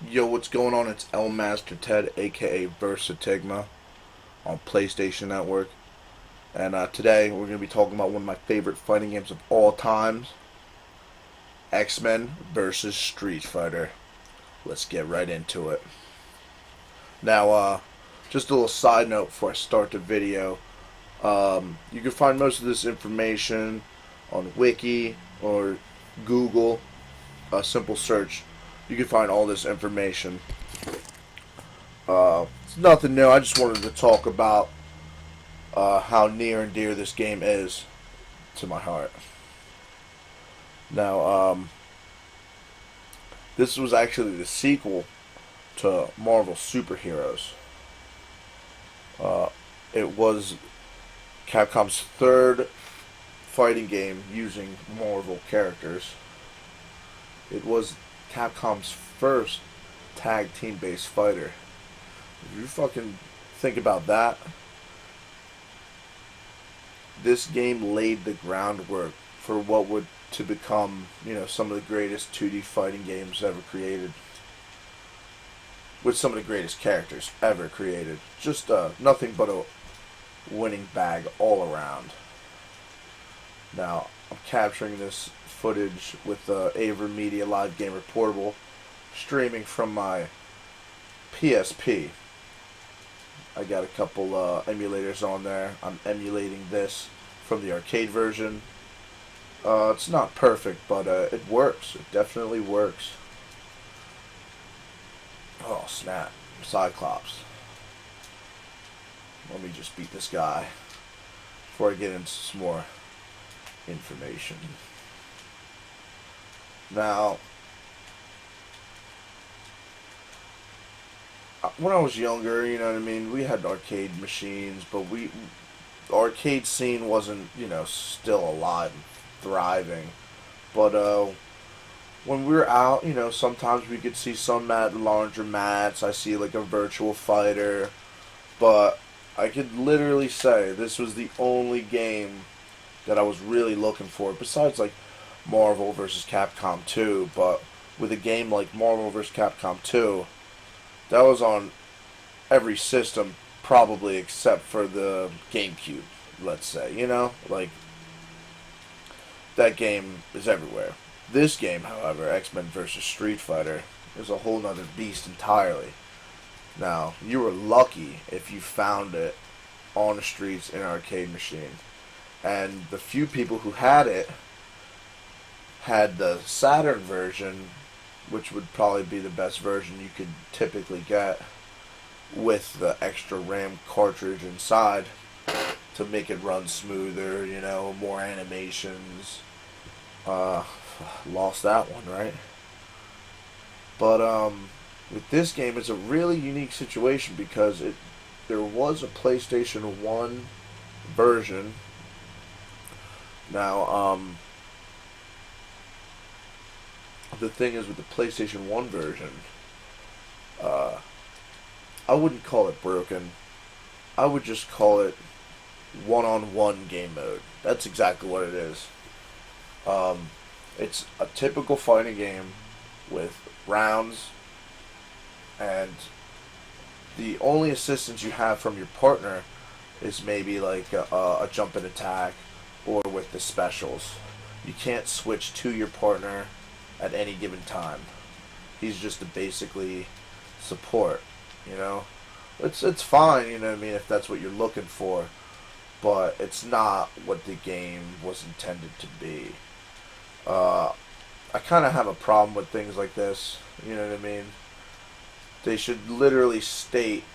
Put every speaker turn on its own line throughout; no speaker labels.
Yo, what's going on? It's El Master Ted, aka Versatigma, on PlayStation Network. And today we're going to be talking about one of my favorite fighting games of all times, Xmen versus Street Fighter. Let's get right into it. Now, just a little side note before I start the video. You can find most of this information on Wiki or Google. A simple search. You can find all this information. It's nothing new. I just wanted to talk about how near and dear this game is to my heart. Now, this was actually the sequel to Marvel Superheroes. Uh, it was Capcom's third fighting game using Marvel characters. It was Capcom's first tag team based fighter. If you fucking think about that, this game laid the groundwork for what would to become, some of the greatest 2D fighting games ever created. With some of the greatest characters ever created. Just nothing but a winning bag all around. Now, I'm capturing this footage with the Aver Media Live Gamer Portable, streaming from my PSP. I got a couple emulators on there. I'm emulating this from the arcade version. It's not perfect, but it works. It definitely works. Oh, snap. Cyclops. Let me just beat this guy before I get into some more information. Now, when I was younger, you know what I mean, we had arcade machines, but the arcade scene wasn't, still alive and thriving. But when we were out, sometimes we could see some at laundromats. I see like a virtual fighter, but I could literally say this was the only game that I was really looking for, besides like Marvel vs. Capcom 2. But with a game like Marvel vs. Capcom 2, that was on every system, probably except for the GameCube, let's say. Like, that game is everywhere. This game, however, Xmen vs. Street Fighter, is a whole nother beast entirely. Now, you were lucky if you found it on the streets in an arcade machine. And the few people who had it had the Saturn version, which would probably be the best version you could typically get, with the extra RAM cartridge inside to make it run smoother, more animations. Lost that one, right? But with this game, it's a really unique situation because there was a PlayStation 1 version. Now, the thing is with the PlayStation 1 version, I wouldn't call it broken. I would just call it one-on-one game mode. That's exactly what it is. It's a typical fighting game with rounds, and the only assistance you have from your partner is maybe like a jump and attack, or with the specials. You can't switch to your partner at any given time. He's just a basically support, It's fine, if that's what you're looking for, but it's not what the game was intended to be. I kind of have a problem with things like this, you know what I mean? They should literally state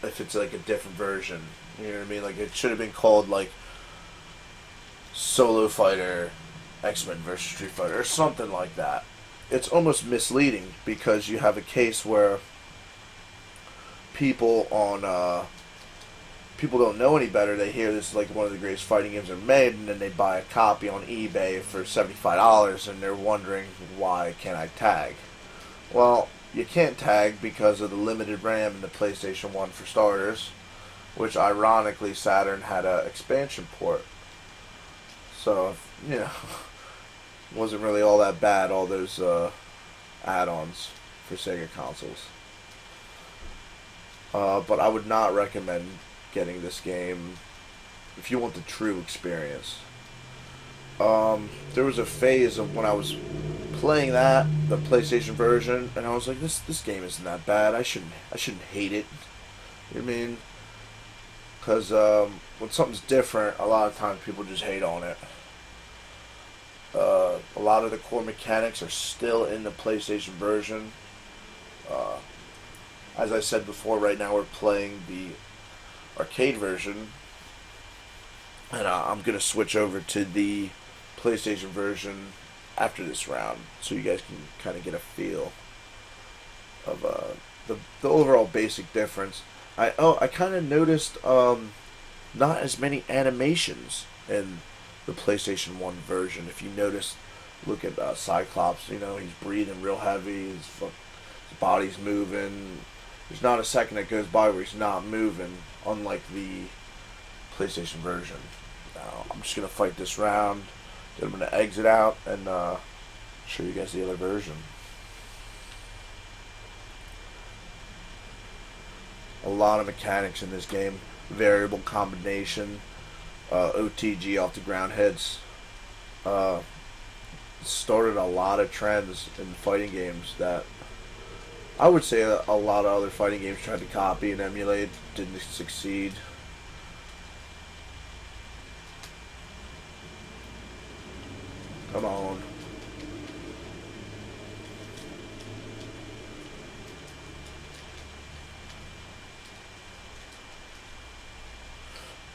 if it's like a different version, you know what I mean? Like, it should have been called like Solo Fighter Xmen vs. Street Fighter or something like that. It's almost misleading because you have a case where people don't know any better. They hear this is like one of the greatest fighting games ever made, and then they buy a copy on eBay for $75, and they're wondering, why can't I tag? Well, you can't tag because of the limited RAM in the PlayStation 1 for starters, which ironically Saturn had a expansion port. So, wasn't really all that bad, all those add-ons for Sega consoles. But I would not recommend getting this game if you want the true experience. There was a phase of when I was playing that, the PlayStation version, and I was like, this game isn't that bad. I shouldn't hate it. You know what I mean? Because when something's different, a lot of times people just hate on it. A lot of the core mechanics are still in the PlayStation version. As I said before, right now we're playing the arcade version, and I'm going to switch over to the PlayStation version after this round, so you guys can kind of get a feel of the overall basic difference. I kind of noticed not as many animations in the PlayStation 1 version. If you notice, look at Cyclops, you know, he's breathing real heavy, his body's moving. There's not a second that goes by where he's not moving, unlike the PlayStation version. Now, I'm just going to fight this round, then I'm going to exit out, and show you guys the other version. A lot of mechanics in this game. Variable combination, OTG off the ground hits. Started a lot of trends in fighting games that I would say a lot of other fighting games tried to copy and emulate, didn't succeed. Come on.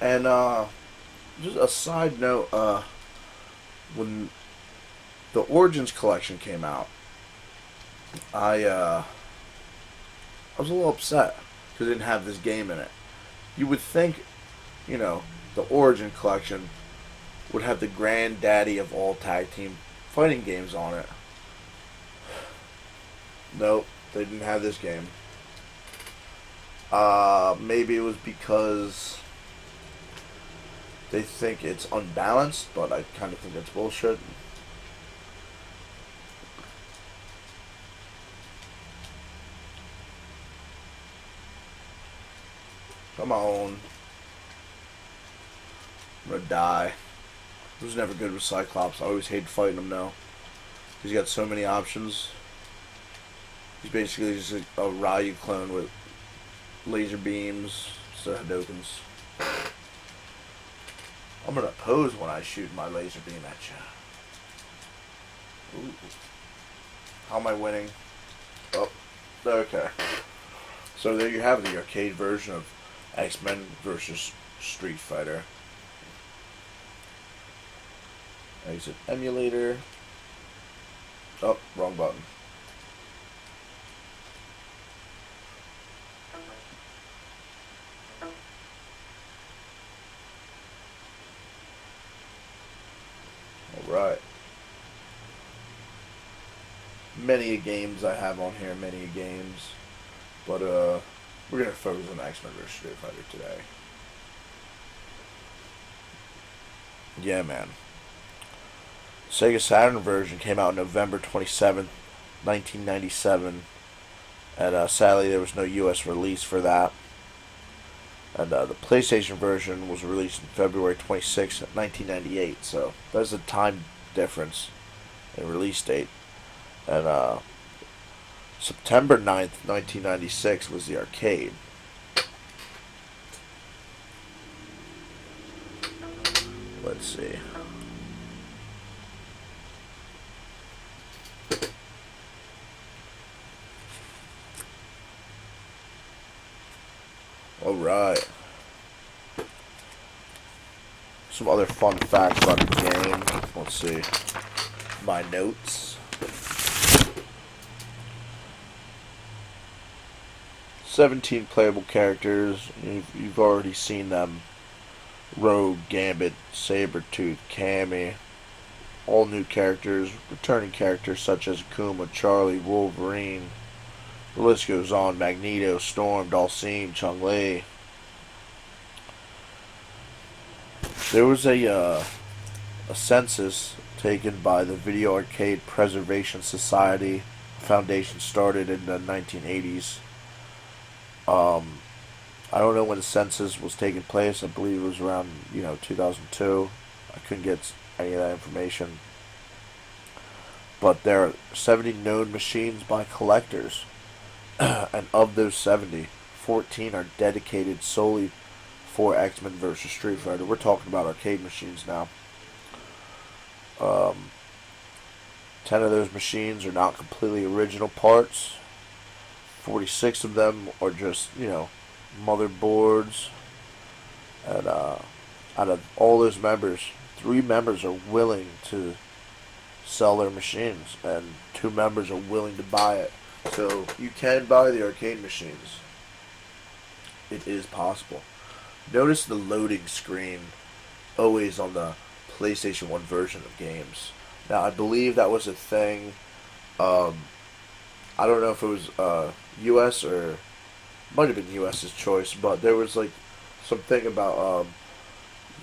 And just a side note, when the Origins collection came out, I was a little upset because it didn't have this game in it. You would think, you know, the Origin collection would have the granddaddy of all tag team fighting games on it. Nope, they didn't have this game. Maybe it was because they think it's unbalanced, but I kind of think that's bullshit. Come on. I'm gonna die. I was never good with Cyclops. I always hated fighting him now. He's got so many options. He's basically just a Ryu clone with laser beams instead of Hadokens. I'm gonna pose when I shoot my laser beam at you. Ooh. How am I winning? Oh, okay. So there you have the arcade version of Xmen versus Street Fighter. Exit emulator. Oh, wrong button. Alright. Many games I have on here, many games. But we're going to focus on Xmen vs. Street Fighter today. Yeah, man. Sega Saturn version came out November 27th, 1997. And sadly, there was no US release for that. And the PlayStation version was released on February 26th, 1998. So there's a time difference in release date. And September 9th, 1996 was the arcade. Let's see. Alright. Some other fun facts about the game. Let's see. My notes. 17 playable characters. You've already seen them. Rogue, Gambit, Sabretooth, Cammy. All new characters. Returning characters such as Akuma, Charlie, Wolverine. The list goes on. Magneto, Storm, Dhalsim, Chun-Li. There was a census taken by the Video Arcade Preservation Society Foundation started in the 1980s. Um, I don't know when the census was taking place. I believe it was around 2002. I couldn't get any of that information. But there are 70 known machines by collectors, and of those 70, 14 are dedicated solely for Xmen versus Street Fighter. We're talking about arcade machines now. Um, 10 of those machines are not completely original parts. 46 of them are just, motherboards. And out of all those members, 3 members are willing to sell their machines, and 2 members are willing to buy it. So you can buy the arcade machines. It is possible. Notice the loading screen always on the PlayStation 1 version of games. Now, I believe that was a thing. I don't know if it was US or might have been US's choice, but there was like something about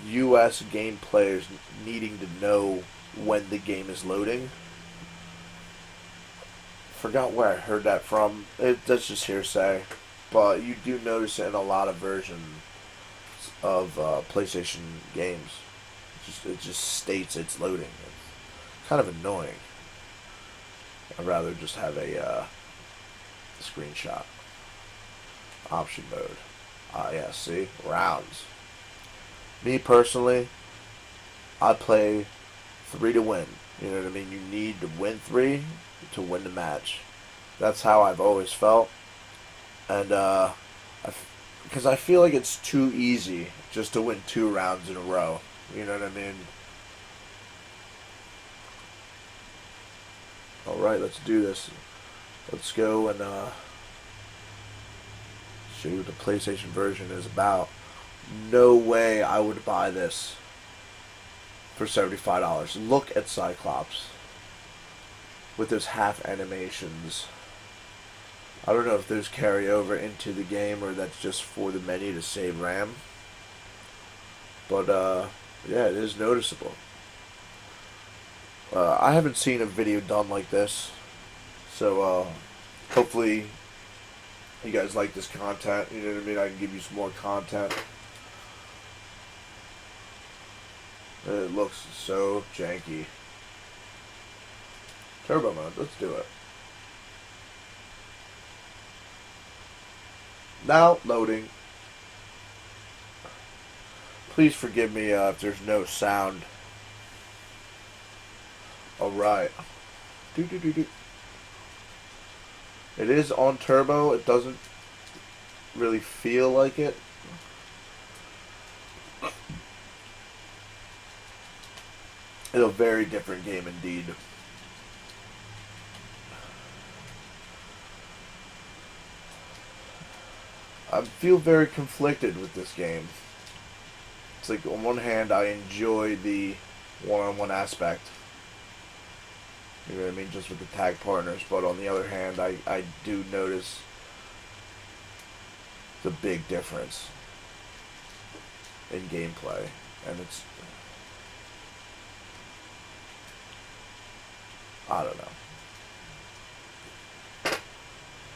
US game players needing to know when the game is loading. Forgot where I heard that from. That's just hearsay, but you do notice it in a lot of versions of PlayStation games. It just states it's loading. It's kind of annoying. I'd rather just have a screenshot. Option mode. Yeah, see? Rounds. Me personally, I play 3 to win. You know what I mean? You need to win 3 to win the match. That's how I've always felt. And, because I feel like it's too easy just to win 2 rounds in a row. You know what I mean? Alright, let's do this. Let's go and show you what the PlayStation version is about. No way I would buy this for $75. Look at Cyclops with those half animations. I don't know if those carry over into the game or that's just for the menu to save RAM. But yeah, it is noticeable. I haven't seen a video done like this, so hopefully you guys like this content. You know what I mean? I can give you some more content. It looks so janky. Turbo mode, let's do it. Now loading. Please forgive me if there's no sound. Alright. It is on turbo. It doesn't really feel like it. It's a very different game indeed. I feel very conflicted with this game. It's like on one hand I enjoy the one-on-one aspect. You know what I mean? Just with the tag partners. But on the other hand, I do notice the big difference in gameplay. And it's... I don't know.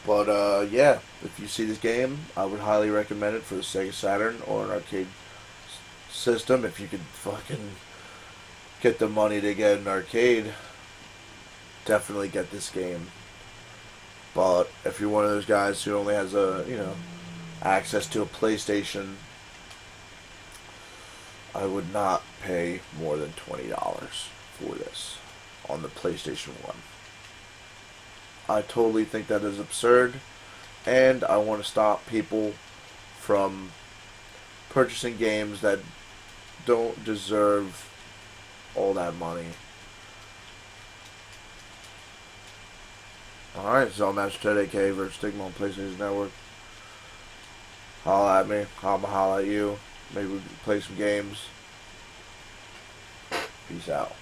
But, yeah. If you see this game, I would highly recommend it for the Sega Saturn or an arcade system. If you could fucking get the money to get an arcade, definitely get this game. But if you're one of those guys who only has access to a PlayStation, I would not pay more than $20 for this on the PlayStation 1. I totally think that is absurd, and I want to stop people from purchasing games that don't deserve all that money. Alright, so match today, K versus Stigma on PlayStation Network. Holla at me. I'ma holla at you. Maybe we can play some games. Peace out.